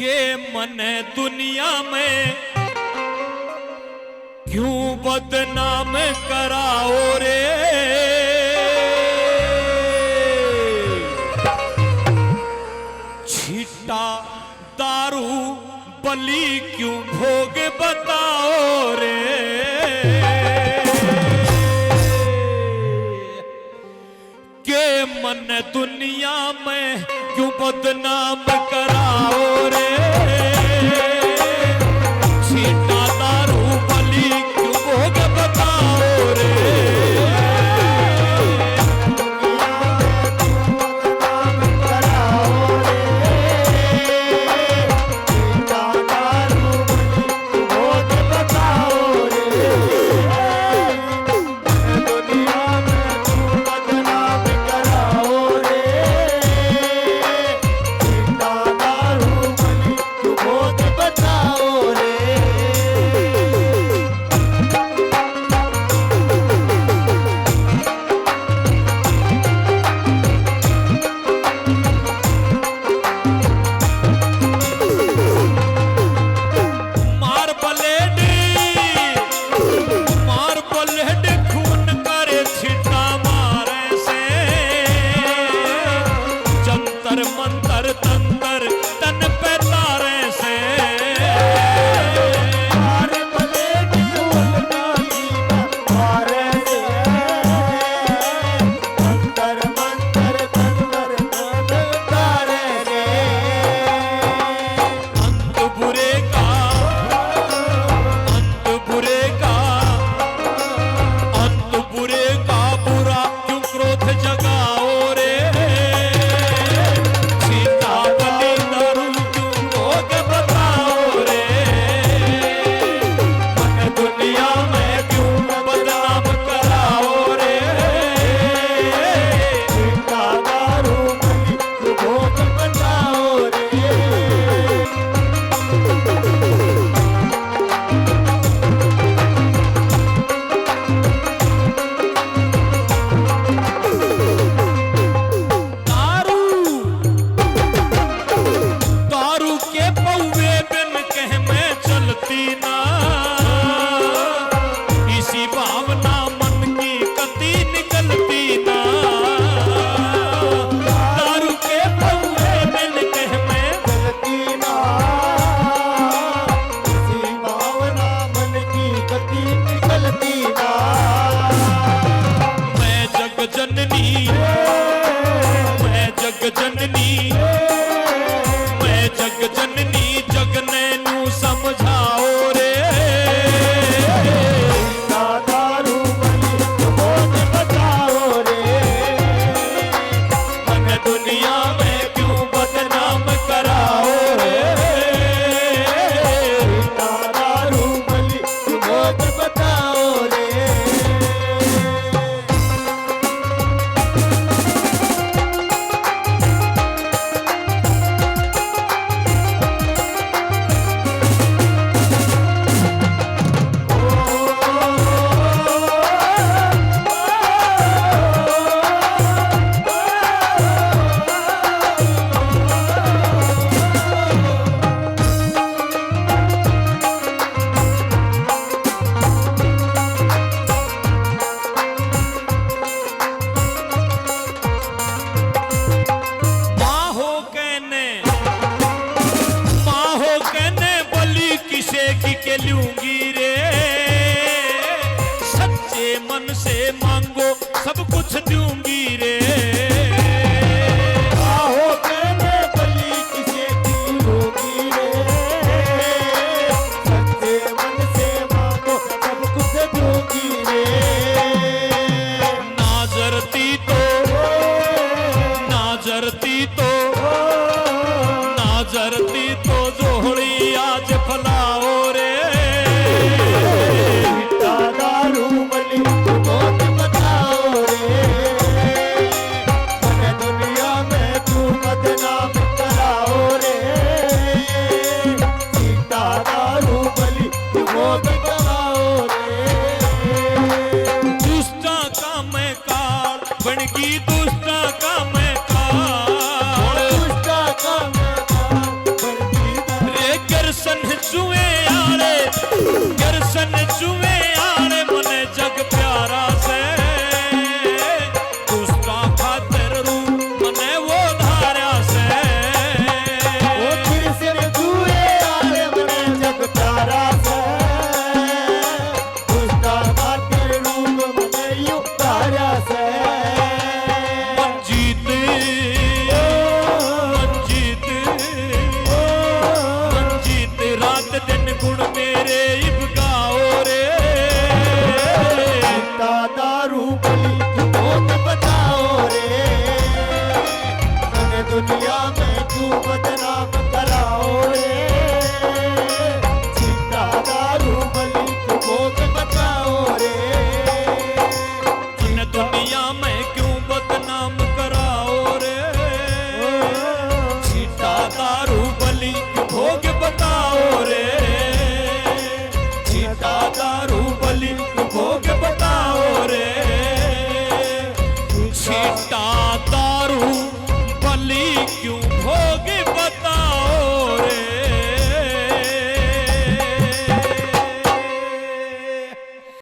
के मन दुनिया में क्यों बदनाम कराओ रे। छीटा दारू बलि क्यों भोग बताओ रे। के मन दुनिया में क्यों बदनाम कराओ रे। छीटा दारू बलि क्यों भोग बताओ रे। दुष्टा का मैं काल चुए आले गिरसन चुए आले मने जग प्यारा से दुष्टा खातिर रूप मने वो धारा से ओ गिरसन चुए आले मने जग प्यारा से दुष्टा खातिर रूप मने यू धारा से मंजीत रात दिन गुण मेरे इब गाओ रे दारू बली बहुत बताओ रे मैंने दुनिया में क्यों बदनाम कराओ रे चिट्टा दारू बली बहुत बताओ रे इन दुनिया में क्यों बदनाम कराओ रे छीटा दारू बलि भोग बताओ रे छीटा दारू बलि भोग बताओ रे छीटा